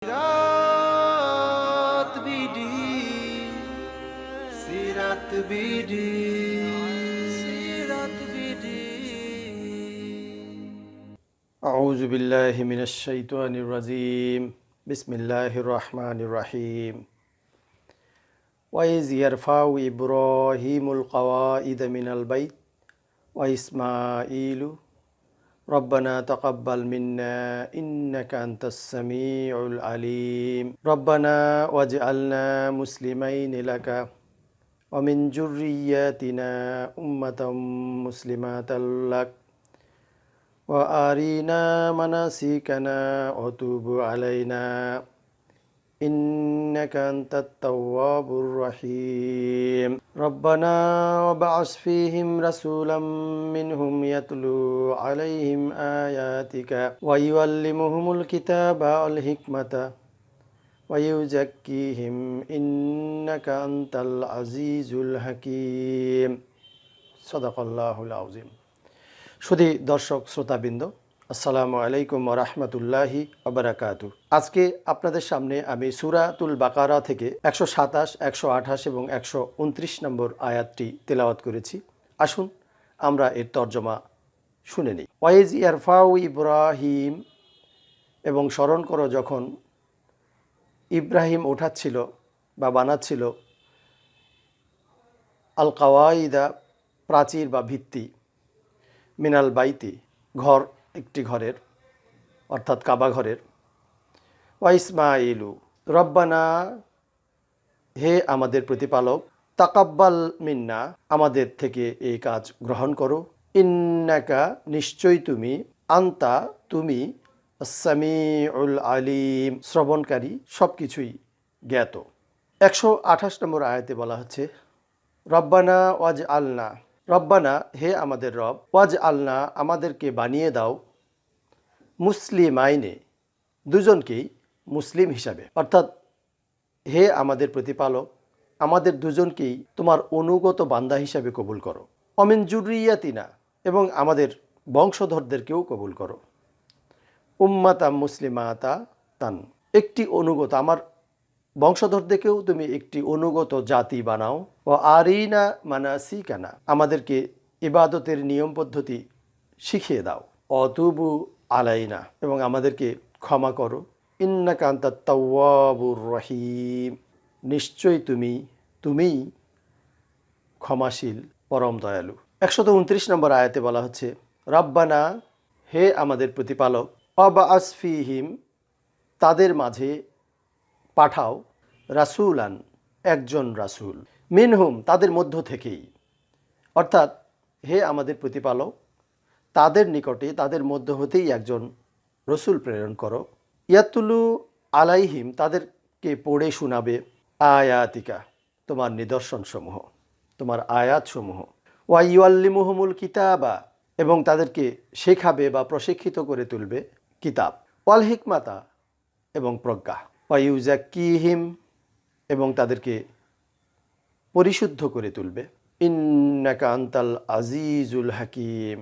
ciratbd ciratbd أعوذ بالله من الشيطان الرجيم بسم الله الرحمن الرحيم وإذ يرفع إبراهيم القواعد من البيت وإسماعيل ربنا تقبل منا إنك أنت السميع العليم ربنا واجعلنا مسلمين لك ومن ذريتنا أمة مسلمة لك وأرنا مناسكنا وتوب علينا إنك أنت التواب الرحيم ربنا وابعث فيهم رسولا منهم يتلو عليهم آياتك ويعلمهم الكتاب والحكمة ويزكيهم إنك أنت العزيز الحكيم صدق الله العظيم সুধী দর্শক শ্রোতাবৃন্দ, আসসালামু আলাইকুম ওয়া রাহমাতুল্লাহি ওয়া বারাকাতুহু। আজকে আপনাদের সামনে আমি সূরাতুল বাকারা থেকে 127, 128 এবং 129 নম্বর আয়াতটি তেলাওয়াত করেছি। আসুন আমরা এর তর্জমা শুনে নিই। ওয়াইজ ইয়ারফাউ ইব্রাহিম, এবং স্মরণ করো যখন ইব্রাহিম ওঠাচ্ছিল বা বানাচ্ছিল আল কাওয়াইদা, প্রাচীর বা ভিত্তি, মিনাল বাইতি, ঘর, একটি ঘরের, অর্থাৎ কাবা ঘরের। ওয়া ইসমাইলু, রব্বানা, হে আমাদের প্রতিপালক, তাকাব্বাল মিন্না, আমাদের থেকে এই কাজ গ্রহণ করো, ইন্নাকা, নিশ্চয়ই তুমি, আন্তা, তুমি, আস-সামিউল আলিম, শ্রবণকারী, সব কিছুই জ্ঞাত। 128 নম্বর আয়াতে বলা হচ্ছে রব্বানা ওয়াজ আলনা, রব্বানা, হে আমাদের রব, ওয়াজ আলনা, আমাদেরকে বানিয়ে দাও, মুসলিমাইনে, দুজনকেই মুসলিম হিসাবে, অর্থাৎ হে আমাদের প্রতিপালক, আমাদের দুজনকেই তোমার অনুগত বান্দা হিসাবে কবুল করো, অমিন জুরিয়াতিনা, এবং আমাদের বংশধরদেরকেও কবুল করো, উম্মাতা মুসলিমাতা তান, একটি অনুগত, আমার বংশধরদেরকেও তুমি একটি অনুগত জাতি বানাও, ও আরিনা মানাসিকানা, আমাদেরকে ইবাদতের নিয়ম পদ্ধতি শিখিয়ে দাও, অতুবু আলাইনা, এবং আমাদেরকে ক্ষমা করো, ইন্নাকা আনতাত তাওয়াবুর রহিম, নিশ্চয়ই তুমিই ক্ষমাশীল, পরম দয়ালু। 129 নম্বর আয়াতে বলা হচ্ছে রব্বানা, হে আমাদের প্রতিপালক, ওয়াবআস ফীহিম, তাদের মাঝে পাঠাও, রাসূলান, একজন রাসূল, মিনহুম, তাদের মধ্য থেকেই, অর্থাৎ হে আমাদের প্রতিপালক, তাদের নিকটে, তাদের মধ্য হতেই একজন রসুল প্রেরণ করো, ইয়াতুলু আলাইহিম, তাদেরকে পড়ে শোনাবে, আয়াতিকা, তোমার নিদর্শনসমূহ, তোমার আয়াতসমূহ, ওয়া ইউআল্লিমুহুমুল কিতাবা, এবং তাদেরকে শেখাবে বা প্রশিক্ষিত করে তুলবে কিতাব, ওয়াল হিকমাতা, এবং প্রজ্ঞা, ওয়া ইউজাক্কিহিম, এবং তাদেরকে পরিশুদ্ধ করে তুলবে, ইন্নাকা আনতাল আজিজুল হাকিম,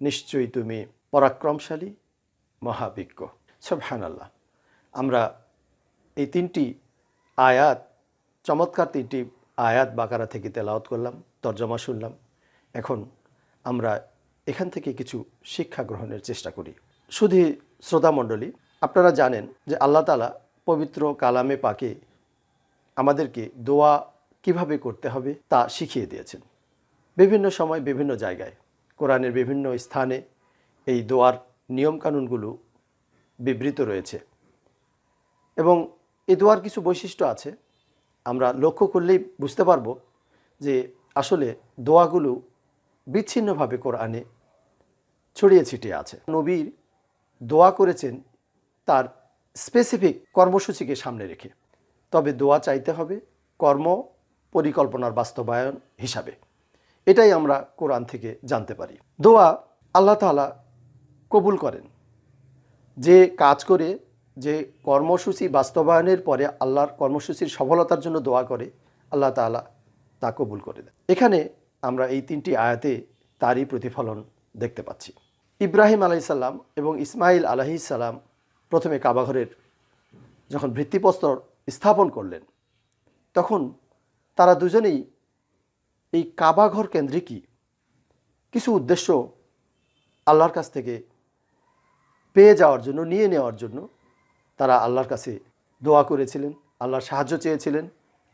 নিশ্চয়ই তুমি পরাক্রমশালী, মহাবিজ্ঞ। সুবহানাল্লাহ। আমরা এই তিনটি আয়াত, চমৎকার তিনটি আয়াত বাকারা থেকে তেলাওয়াত করলাম, তর্জমা শুনলাম। এখন আমরা এখান থেকে কিছু শিক্ষা গ্রহণের চেষ্টা করি। শুধু শ্রোতামণ্ডলী, আপনারা জানেন যে আল্লাহ তাআলা পবিত্র কালামে পাকে আমাদেরকে দোয়া কিভাবে করতে হবে তা শিখিয়ে দিয়েছেন। বিভিন্ন সময় বিভিন্ন জায়গায় কোরআনের বিভিন্ন স্থানে এই দোয়ার নিয়মকানুনগুলো বিবৃত রয়েছে, এবং এই দোয়ার কিছু বৈশিষ্ট্য আছে। আমরা লক্ষ্য করলেই বুঝতে পারব যে আসলে দোয়াগুলো বিচ্ছিন্নভাবে কোরআনে ছড়িয়ে ছিটিয়ে আছে। নবীর দোয়া করেছেন তার স্পেসিফিক কর্মসূচিকে সামনে রেখে, তবে দোয়া চাইতে হবে কর্ম পরিকল্পনার বাস্তবায়ন হিসাবে। এটাই আমরা কোরআন থেকে জানতে পারি। দোয়া আল্লাহ তাআলা কবুল করেন। যে কাজ করে, যে কর্মসূচি বাস্তবায়নের পরে আল্লাহর কর্মসূচির সফলতার জন্য দোয়া করে, আল্লাহ তাআলা তা কবুল করে দেন। এখানে আমরা এই তিনটি আয়াতে তারই প্রতিফলন দেখতে পাচ্ছি। ইব্রাহিম আলাইহিস সালাম এবং ইসমাইল আলাইহিস সালাম প্রথমে কাবাঘরের যখন ভিত্তিপ্রস্তর স্থাপন করলেন, তখন তারা দুজনেই এই কাবাঘর কেন্দ্রিকই কিছু উদ্দেশ্য আল্লাহর কাছ থেকে পেয়ে যাওয়ার জন্য, নিয়ে নেওয়ার জন্য তারা আল্লাহর কাছে দোয়া করেছিলেন, আল্লাহর সাহায্য চেয়েছিলেন,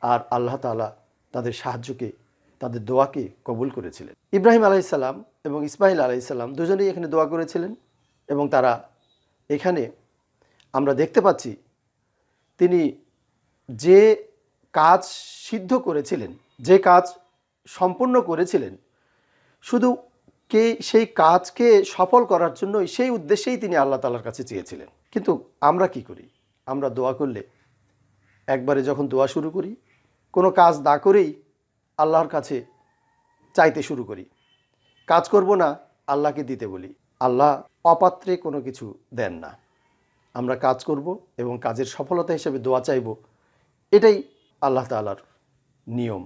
আর আল্লাহ তাআলা তাদের সাহায্যকে, তাদের দোয়াকে কবুল করেছিলেন। ইব্রাহিম আলাইহিসসালাম এবং ইসমাইল আলাইহিসসালাম দুজনেই এখানে দোয়া করেছিলেন, এবং তারা এখানে আমরা দেখতে পাচ্ছি তিনি যে কাজ সিদ্ধ করেছিলেন, যে কাজ সম্পূর্ণ করেছিলেন, শুধু সেই কাজকে সফল করার জন্যই, সেই উদ্দেশ্যেই তিনি আল্লাহ তাআলার কাছে চেয়েছিলেন। কিন্তু আমরা কি করি? আমরা দোয়া করলে একবারে যখন দোয়া শুরু করি, কোনো কাজ না করেই আল্লাহর কাছে চাইতে শুরু করি। কাজ করব না, আল্লাহকে দিতে বলি। আল্লাহ অপাত্রে কোনো কিছু দেন না। আমরা কাজ করব এবং কাজের সফলতা হিসেবে দোয়া চাইব, এটাই আল্লাহ তাআলার নিয়ম।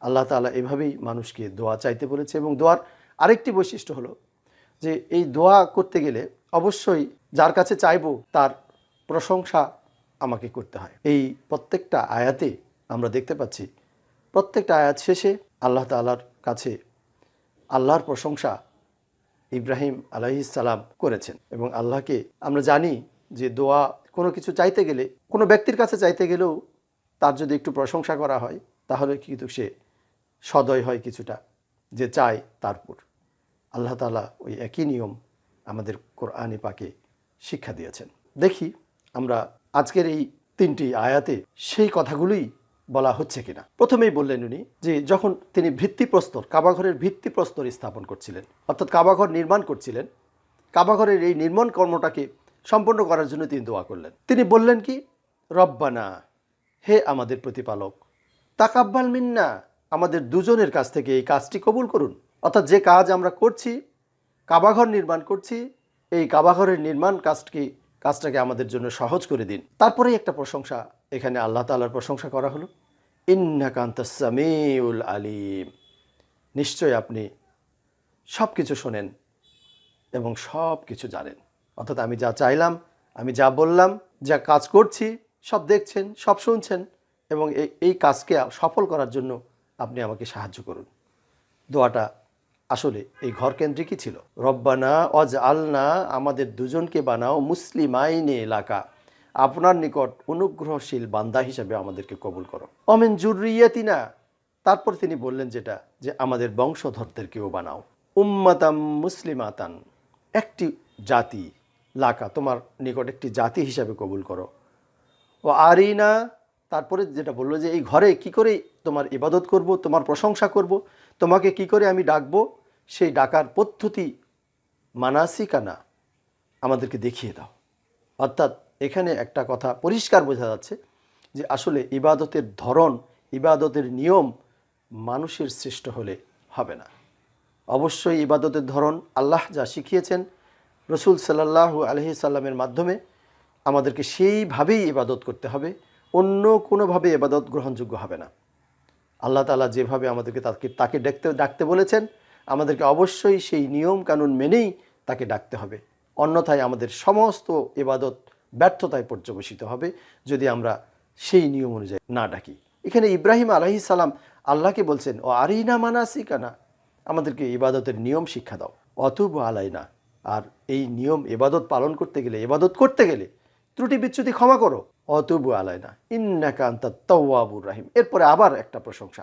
আল্লাহ তাআলা এভাবেই মানুষকে দোয়া চাইতে বলেছে। এবং দোয়ার আরেকটি বৈশিষ্ট্য হলো যে এই দোয়া করতে গেলে অবশ্যই যার কাছে চাইব তার প্রশংসা আমাকে করতে হয়। এই প্রত্যেকটা আয়াতে আমরা দেখতে পাচ্ছি, প্রত্যেকটা আয়াত শেষে আল্লাহ তাআলার কাছে আল্লাহর প্রশংসা ইব্রাহিম আলাইহিসসালাম করেছেন। এবং আল্লাহকে আমরা জানি যে দোয়া কোনো কিছু চাইতে গেলে, কোনো ব্যক্তির কাছে চাইতে গেলেও তার যদি একটু প্রশংসা করা হয়, তাহলে কিন্তু সে সদয় হয় কিছুটা, যে চায় তারপর। আল্লাহ তাআলা ওই একই নিয়ম আমাদের কোরআনে পাকে শিক্ষা দিয়েছেন। দেখি আমরা আজকের এই 3টি আয়াতে সেই কথাগুলোই বলা হচ্ছে কিনা। প্রথমেই বললেন উনি যে যখন তিনি ভিত্তিপ্রস্তর, কাবাঘরের ভিত্তিপ্রস্তর স্থাপন করছিলেন, অর্থাৎ কাবাঘর নির্মাণ করছিলেন, কাবাঘরের এই নির্মাণ কর্মটাকে সম্পন্ন করার জন্য তিনি দোয়া করলেন। তিনি বললেন কি? রব্বানা, হে আমাদের প্রতিপালক, তাকাব্বাল মিন্না, আমাদের দুজনের কাছ থেকে এই কাজটি কবুল করুন। অর্থাৎ যে কাজ আমরা করছি, কাবাঘর নির্মাণ করছি, এই কাবাঘরের নির্মাণ কাজটাকে আমাদের জন্য সহজ করে দিন। তারপরেই একটা প্রশংসা, এখানে আল্লাহ তাআলার প্রশংসা করা হলো, ইন্নাকা আনতাস সামিউল আলিম, নিশ্চয় আপনি সব কিছু শোনেন এবং সব কিছু জানেন। অর্থাৎ আমি যা চাইলাম, আমি যা বললাম, যা কাজ করছি, সব দেখছেন, সব শুনছেন, এবং এই কাজকে সফল করার জন্য আপনি আমাকে সাহায্য করুন। দোয়াটা আসলে এই ঘরকেন্দ্রিকই ছিল। রব্বানা ওয়াজআলনা, আমাদের দুজনকে বানাও, মুসলিমাইনে এলাকা, আপনার নিকট অনুগ্রহশীল বান্দা হিসেবে আমাদেরকে কবুল করো। অমিন যুররিয়াতিনা, তারপর তিনি বললেন যেটা, যে আমাদের বংশধরদেরকেও বানাও। উম্মাতাম মুসলিমাতান, একটি জাতি, লাকা, তোমার নিকট একটি জাতি হিসাবে কবুল করো। ও আরিনা, তারপরে যেটা বললো যে এই ঘরে কি করে তোমার ইবাদত করব, তোমার প্রশংসা করব, তোমাকে কি করে আমি ডাকবো, সেই ডাকার পদ্ধতি মানাসিকানা আমাদেরকে দেখিয়ে দাও। অর্থাৎ এখানে একটা কথা পরিষ্কার বোঝা যাচ্ছে যে আসলে ইবাদতের ধরন, ইবাদতের নিয়ম মানুষের সৃষ্ট হলে হবে না। অবশ্যই ইবাদতের ধরন আল্লাহ যা শিখিয়েছেন রসুল সাল্লাল্লাহু আলাইহি সাল্লামের মাধ্যমে আমাদেরকে সেইভাবেই ইবাদত করতে হবে, অন্য কোনোভাবে ইবাদত গ্রহণযোগ্য হবে না। আল্লাহ তাআলা যেভাবে আমাদেরকে তাকে ডাকতে বলেছেন, আমাদেরকে অবশ্যই সেই নিয়ম কানুন মেনেই তাকে ডাকতে হবে। অন্যথায় আমাদের সমস্ত ইবাদত ব্যর্থতায় পর্যবসিত হবে যদি আমরা সেই নিয়ম অনুযায়ী না ডাকি। এখানে ইব্রাহিম আলাইহিস সালাম আল্লাহকে বলছেন, ও আরিনা মানাসিকানা, আমাদেরকে ইবাদতের নিয়ম শিক্ষা দাও, অতুবু আলাইনা, আর এই নিয়ম ইবাদত পালন করতে গেলে ত্রুটি বিচ্যুতি ক্ষমা করো, অতুবু আলাইনা ইন্নাকা আনতাত তাওয়াবুর রাহিম। এরপরে আবার একটা প্রশংসা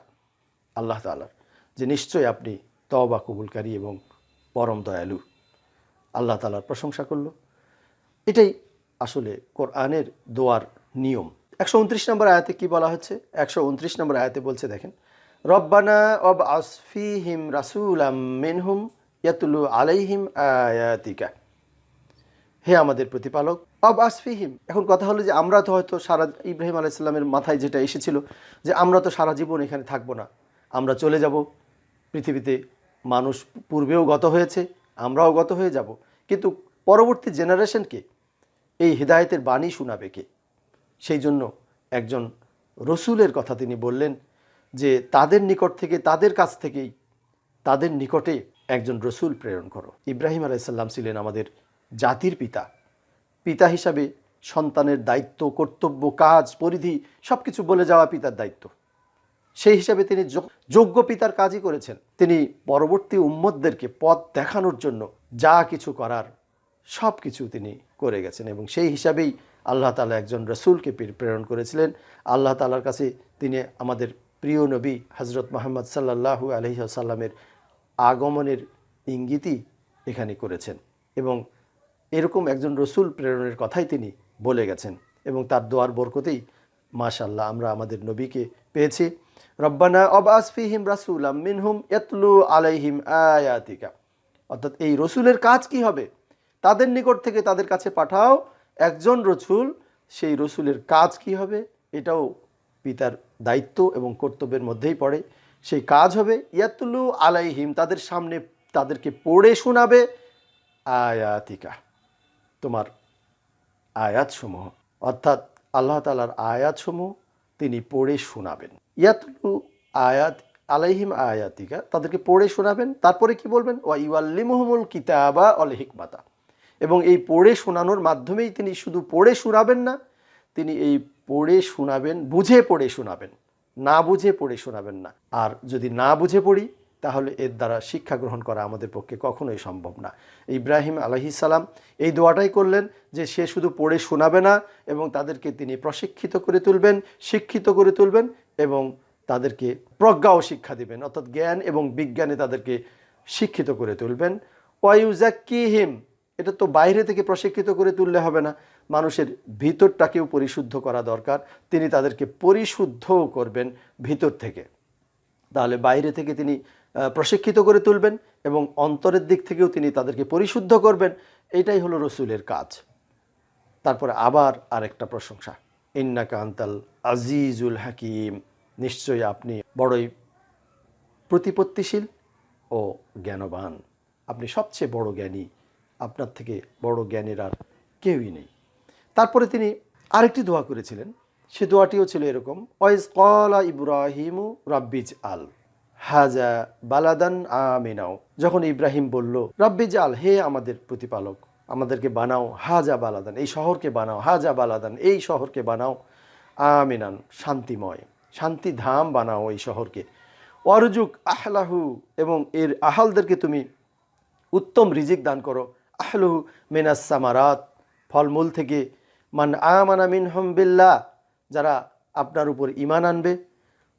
আল্লাহ তাআলার, যে নিশ্চয়ই আপনি তওবা কবুলকারী এবং পরম দয়ালু। আল্লাহ তাআলার প্রশংসা করলো। এটাই আসলে কোরআনের দোয়ার নিয়ম। 129 নম্বর আয়াতে কি বলা হচ্ছে? 129 নম্বর আয়াতে বলছে, দেখেন, রব্বানা ওয়াবআস ফীহিম রাসূলাম মিনহুম ইয়াতলু আলাইহিম আয়াতিকা, হে আমাদের প্রতিপালক, ওয়াবআস ফীহিম। এখন কথা হলো যে আমরা তো হয়তো ইব্রাহিম আলাইহিস সালামের মাথায় যেটা এসেছিল যে আমরা তো সারা জীবন এখানে থাকবো না, আমরা চলে যাব পৃথিবীতে। মানুষ পূর্বেও গত হয়েছে, আমরাও গত হয়ে যাব, কিন্তু পরবর্তী জেনারেশনকে এই হিদায়েতের বাণী শোনাবে কে? সেই জন্য একজন রসুলের কথা তিনি বললেন যে তাদের নিকট থেকে, তাদের কাছ থেকেই, তাদের নিকটে একজন রসুল প্রেরণ করো। ইব্রাহিম আলাইহিস সালাম ছিলেন আমাদের জাতির পিতা হিসাবে সন্তানের দায়িত্ব, কর্তব্য, কাজ, পরিধি সব কিছু বলে যাওয়া পিতার দায়িত্ব। সেই হিসাবে তিনি যোগ্য পিতার কাজই করেছেন। তিনি পরবর্তী উম্মতদেরকে পথ দেখানোর জন্য যা কিছু করার সব কিছু তিনি করে গেছেন, এবং সেই হিসাবেই আল্লাহ তাআলা একজন রসুলকে প্রেরণ করেছিলেন। আল্লাহ তাআলার কাছে তিনি আমাদের প্রিয় নবী হজরত মুহাম্মদ সাল্লাল্লাহু আলাইহি ওয়াসাল্লামের আগমনের ইঙ্গিতই এখানে করেছেন, এবং এরকম একজন রসুল প্রেরণের কথাই তিনি বলে গেছেন, এবং তার দোয়ার বরকতেই মাশাআল্লাহ আমরা আমাদের নবীকে পেয়েছি। রব্বানা আবআস ফীহিম রাসূলাম মিনহুম ইয়াতলু আলাইহিম আয়াতিকা। অর্থাৎ এই রসুলের কাজ কি হবে? তাদের নিকট থেকে তাদের কাছে পাঠাও একজন রসুল। সেই রসুলের কাজ কি হবে? এটাও পিতার দায়িত্ব এবং কর্তব্যের মধ্যেই পড়ে। সেই কাজ হবে ইয়াতলু আলাইহিম, তাদের সামনে তাদেরকে পড়ে শোনাবে আয়াতিকা, তোমার আয়াতসমূহ, অর্থাৎ আল্লাহ তাআলার আয়াতসমূহ তিনি পড়ে শোনাবেন। ইয়াতলু আয়াত আলাইহিম আয়াতিকা, তাদেরকে পড়ে শোনাবেন। তারপরে কি বলবেন? ওয়া ইউআল্লিমুহুমুল কিতাবা ওয়াল হিকমাতা, এবং এই পড়ে শোনানোর মাধ্যমেই তিনি শুধু পড়ে শোনাবেন না, তিনি এই পড়ে শোনাবেন, বুঝে পড়ে শোনাবেন, না বুঝে পড়ে শোনাবেন না। আর যদি না বুঝে পড়ি তাহলে এর দ্বারা শিক্ষা গ্রহণ করা আমাদের পক্ষে কখনোই সম্ভব না। ইব্রাহিম আলাইহিস সালাম এই দোয়াটাই করলেন যে সে শুধু পড়ে শোনাবে না, এবং তাদেরকে তিনি প্রশিক্ষিত করে তুলবেন, শিক্ষিত করে তুলবেন, এবং তাদেরকে প্রজ্ঞাও শিক্ষা দিবেন, অর্থাৎ জ্ঞান এবং বিজ্ঞানে তাদেরকে শিক্ষিত করে তুলবেন। ওয়ায়ুজাক্কিহিম, এটা তো বাইরে থেকে প্রশিক্ষিত করে তুললে হবে না, মানুষের ভিতরটাকেও পরিশুদ্ধ করা দরকার। তিনি তাদেরকে পরিশুদ্ধও করবেন ভিতর থেকে, তাহলে বাইরে থেকে তিনি প্রশিক্ষিত করে তুলবেন এবং অন্তরের দিক থেকেও তিনি তাদেরকে পরিশুদ্ধ করবেন। এটাই হলো রসুলের কাজ। তারপরে আবার আরেকটা প্রশংসা, ইন্নাকা আনতাল আজিজুল হাকিম, নিশ্চয়ই আপনি বড়ই প্রতিপত্তিশীল ও জ্ঞানবান, আপনি সবচেয়ে বড় জ্ঞানী, আপনার থেকে বড় জ্ঞানের আর কেউই নেই। তারপরে তিনি আরেকটি দোয়া করেছিলেন, সে দোয়াটিও ছিল এরকম, ওয়াইজ ক্বালা ইব্রাহিমু রাব্বিজ আল হাজা বালাদান আমিনাও, যখন ইব্রাহিম বলল রাব্বিজ আল, হে আমাদের প্রতিপালক, আমাদেরকে বানাও, হাজা বালাদান, এই শহরকে বানাও, হাজা বালাদান, এই শহরকে বানাও, আমিনান, শান্তিময়, শান্তিধাম বানাও এই শহরকে, ওয়ারজুক আহলাহু, এবং এর আহলদেরকে তুমি উত্তম রিজিক দান করো, আহলুহু মিনাস সামারাত, ফলমূল থেকে, মান আমানা মিনহুম বিল্লাহ, যারা আপনার উপর ঈমান আনবে,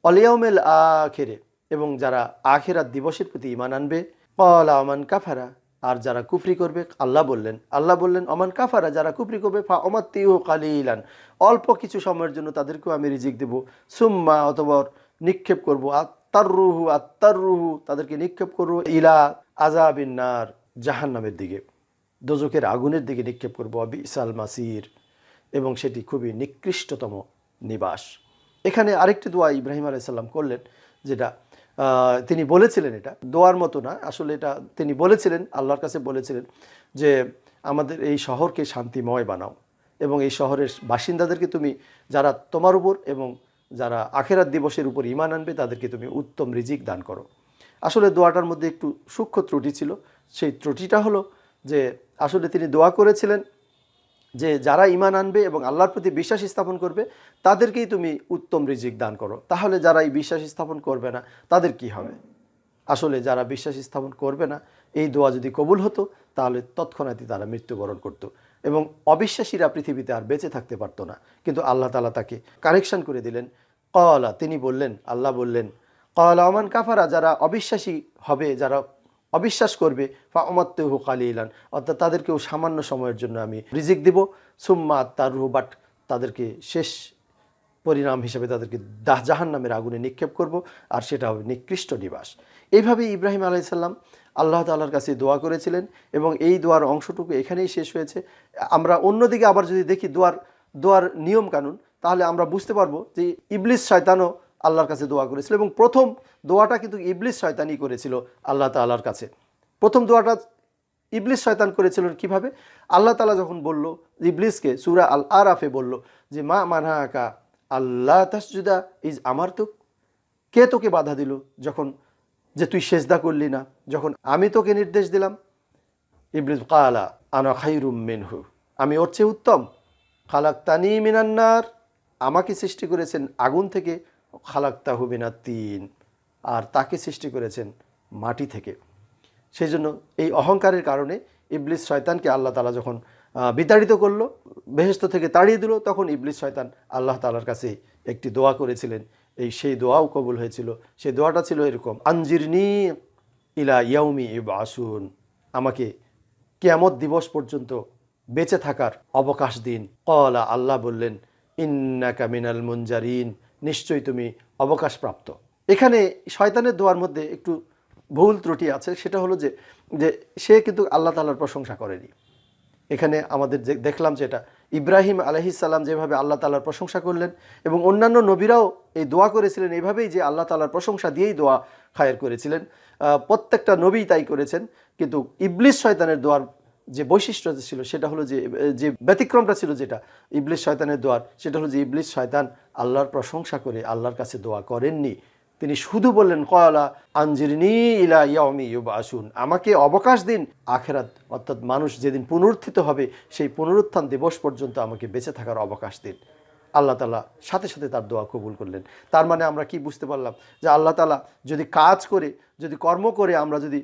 ওয়াল ইয়াউমিল আখির, এবং যারা আখিরাত দিবসের প্রতি ঈমান আনবে, ক্বালা মান কাফারা, আর যারা কুফরি করবে, আল্লাহ বললেন অমান কাফারা, যারা কুফরি করবে, ফা উমাত্তিহু কালিলান, অল্প কিছু সময়ের জন্য তাদেরকেও আমি রিজিক দেব, সুম্মা, অতঃপর নিক্ষেপ করব, আত্তাররুহু, তাদেরকে নিক্ষেপ করব, ইলা আযাবিন নার, জাহান্নামের দিকে, দোজখের আগুনের দিকে নিক্ষেপ করব, বিসাল মাসির, এবং সেটি খুবই নিকৃষ্টতম নিবাস। এখানে আরেকটি দোয়া ইব্রাহিম আলাইহিস সালাম করলেন, যেটা তিনি বলেছিলেন, এটা দোয়ার মতো না, আসলে এটা তিনি বলেছিলেন, আল্লাহর কাছে বলেছিলেন যে আমাদের এই শহরকে শান্তিময় বানাও, এবং এই শহরের বাসিন্দাদেরকে তুমি, যারা তোমার উপর এবং যারা আখিরাত দিবসের উপর ঈমান আনবে, তাদেরকে তুমি উত্তম রিজিক দান করো। আসলে দোয়াটার মধ্যে একটু সূক্ষ্ম ত্রুটি ছিল। সেই ত্রুটিটা হলো যে আসলে তিনি দোয়া করেছিলেন যে যারা ঈমান আনবে এবং আল্লাহর প্রতি বিশ্বাস স্থাপন করবে, তাদেরকেই তুমি উত্তম রিজিক দান করো। তাহলে যারা এই বিশ্বাস স্থাপন করবে না তাদের কি হবে? আসলে যারা বিশ্বাস স্থাপন করবে না, এই দোয়া যদি কবুল হতো তাহলে তৎক্ষণাৎই তারা মৃত্যুবরণ করত, এবং অবিশ্বাসীরা পৃথিবীতে আর বেঁচে থাকতে পারতো না। কিন্তু আল্লাহ তাআলা তাকে কারেকশন করে দিলেন। ক্বালা, তিনি বললেন, আল্লাহ বললেন, ক্বালা ওমান কাফারা, যারা অবিশ্বাসী হবে, যারা অবিশ্বাস করবে, ফা উমাত্তিহু কালিলান, অর্থাৎ তাদেরকেও সামান্য সময়ের জন্য আমি রিজিক দিব, সুম্মা আত্তাররুহু, বাট তাদেরকে শেষ পরিণাম হিসেবে তাদেরকে জাহান্নামের আগুনে নিক্ষেপ করব, আর সেটা হবে নিকৃষ্ট নিবাস। এইভাবে ইব্রাহিম আলাইহিস সালাম আল্লাহ তাআলার কাছে দোয়া করেছিলেন, এবং এই দোয়ার অংশটুকু এখানেই শেষ হয়েছে। আমরা অন্যদিকে আবার যদি দেখি দোয়ার নিয়ম কানুন, তাহলে আমরা বুঝতে পারবো যে ইবলিস শয়তানও আল্লাহর কাছে দোয়া করেছিল, এবং প্রথম দোয়াটা কিন্তু ইবলিস শয়তানই করেছিল আল্লাহ তাআলার কাছে। প্রথম দোয়াটা ইবলিস শয়তান করেছিলেন কিভাবে? আল্লাহ তাআলা যখন বলল ইবলিসকে, সূরা আল আরাফে বলল যে মা মানহাকা আল্লাহ তাসজুদা ইজ আমারতুক, কে তোকে বাধা দিল যখন যে তুই সেজদা করলি না, যখন আমি তোকে নির্দেশ দিলাম? ইবলিস, ক্বালা আনা খায়রুম মিনহু, আমি ওর চেয়ে উত্তম। খালাকতানি মিনান নার, আমাকে সৃষ্টি করেছেন আগুন থেকে, খালাকতাহু মিনাত তিন, আর তাকে সৃষ্টি করেছেন মাটি থেকে। সেই জন্য এই অহংকারের কারণে ইবলিস শয়তানকে আল্লাহ তাআলা যখন বিতাড়িত করলো, বেহেশত থেকে তাড়িয়ে দিল, তখন ইবলিস শয়তান আল্লাহ তাআলার কাছে একটি দোয়া করেছিলেন। সেই দোয়াও কবুল হয়েছিল। সেই দোয়াটা ছিল এরকম, আনজিরনি ইলা ইয়াউমি ইবআসুন, আমাকে কিয়ামত দিবস পর্যন্ত বেঁচে থাকার অবকাশ দিন। ক্বালা, আল্লাহ বললেন, ইন্নাকা মিনাল মুনজারিন, নিশ্চয়ই তুমি অবকাশপ্রাপ্ত। এখানে শয়তানের দোয়ার মধ্যে একটু ভুল ত্রুটি আছে। সেটা হলো যে সে কিন্তু আল্লাহ তাআলার প্রশংসা করেনি। এখানে আমাদের দেখলাম যে এটা ইব্রাহিম আলাইহিস সালাম যেভাবে আল্লাহ তাআলার প্রশংসা করলেন, এবং অন্যান্য নবীরাও এই দোয়া করেছিলেন এইভাবেই, যে আল্লাহ তাআলার প্রশংসা দিয়েই দোয়া খায়ের করেছিলেন। প্রত্যেকটা নবী তাই করেছেন। কিন্তু ইবলিস শয়তানের দোয়ার যে বৈশিষ্ট্য ছিল সেটা হলো যে ব্যতিক্রমটা ছিল যেটা ইবলিস শয়তানের দোয়ার, সেটা হলো যে ইবলিস শয়তান আল্লাহর প্রশংসা করে আল্লাহর কাছে দোয়া করেননি। তিনি শুধু বললেন, ক্বালা আনজিরনি ইলা ইয়াউমি ইউবআসুন, আমাকে অবকাশ দিন আখিরাত, অর্থাৎ মানুষ যেদিন পুনরুত্থিত হবে সেই পুনরুত্থান দিবস পর্যন্ত আমাকে বেঁচে থাকার অবকাশ দিন। আল্লাহ তাআলা সাথে সাথে তার দোয়া কবুল করলেন। তার মানে আমরা কি বুঝতে পারলাম, যে আল্লাহ তাআলা যদি কাজ করে, যদি কর্ম করে, আমরা যদি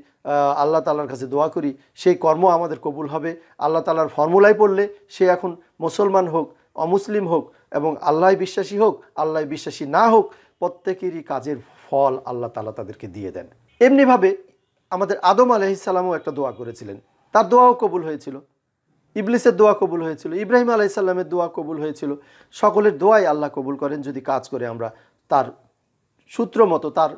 আল্লাহ তাআলার কাছে দোয়া করি, সেই কর্ম আমাদের কবুল হবে। আল্লাহ তাআলার ফর্মুলায় পড়লে, সে এখন মুসলমান হোক, অমুসলিম হোক, এবং আল্লাহ বিশ্বাসী হোক, আল্লাহ বিশ্বাসী না হোক, প্রত্যেকেরই কাজের ফল আল্লাহ তাআলা তাদেরকে দিয়ে দেন। এমনিভাবে আমাদের আদম আলাইহিস সালামও একটা দোয়া করেছিলেন, তার দোয়াও কবুল হয়েছিল। ইবলিসের দোয়া কবুল হয়েছিল, ইব্রাহিম আলাইহিস সালামের দোয়া কবুল হয়েছিল। সকলের দোয়াই আল্লাহ কবুল করেন যদি কাজ করে আমরা তার সূত্র মতো, তার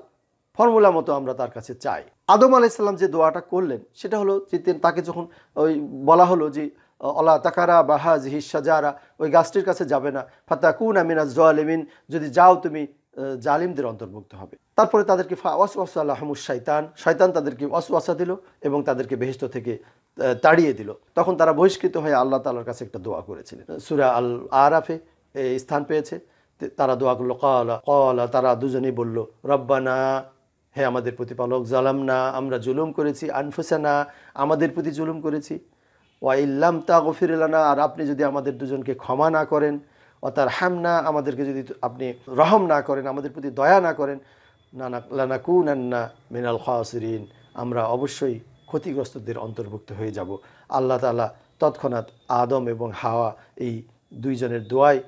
ফর্মুলা মতো আমরা তার কাছে চাই। আদম আলাইহিস সালাম যে দোয়াটা করলেন সেটা হলো যে তাকে যখন ওই বলা হলো যে অলা তাকারা বা হাযিহি শাজারা, ওই গাছটির কাছে যাবে না, ফাতাকুনা মিনাজ জালিমিন, যদি যাও তুমি জালিমদের অন্তর্ভুক্ত হবে। তারপরে তাদেরকে ওয়াসওয়াসা লাহুমুশ শাইতান, শয়তান তাদেরকে ওয়াসওয়াসা দিল এবং তাদেরকে বেহেশত থেকে তাড়িয়ে দিল। তখন তারা বহিষ্কৃত হয়ে আল্লাহ তাআলার কাছে একটা দোয়া করেছিলেন। সূরা আল আরাফে এই স্থান পেয়েছে। তারা দোয়া করলো, ক্বালা, তারা দুজনেই বলল, রব্বানা, হে আমাদের প্রতিপালক, জালামনা, আমরা জুলুম করেছি, আনফুসানা, আমাদের প্রতি জুলুম করেছি, ওয়া ইল্লাম তাগফির লানা, আর আপনি যদি আমাদের দুজনকে ক্ষমা না করেন, ওয়াতারহামনা, আমাদেরকে যদি আপনি রহম না করেন, আমাদের প্রতি দয়া না করেন, লানাকুনান্না মিনাল খাসিরিন, আমরা অবশ্যই ক্ষতিগ্রস্তদের অন্তর্ভুক্ত হয়ে যাব। আল্লাহ তাআলা তৎক্ষণাৎ আদম এবং হাওয়া এই দুইজনের দোয়াই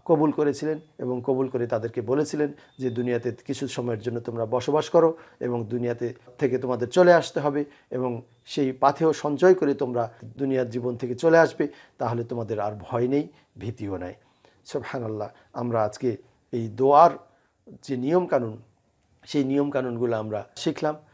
কবুল করেছিলেন, এবং কবুল করে তাদেরকে বলেছিলেন যে দুনিয়াতে কিছু সময়ের জন্য তোমরা বসবাস করো, এবং দুনিয়াতে থেকে তোমাদের চলে আসতে হবে, এবং সেই পাথেয় সঞ্চয় করে তোমরা দুনিয়ার জীবন থেকে চলে আসবে, তাহলে তোমাদের আর ভয় নেই, ভীতিও নাই। সুবহানাল্লাহ। আমরা আজকে এই দোয়ার যে নিয়মকানুন, সেই নিয়মকানুনগুলো আমরা শিখলাম।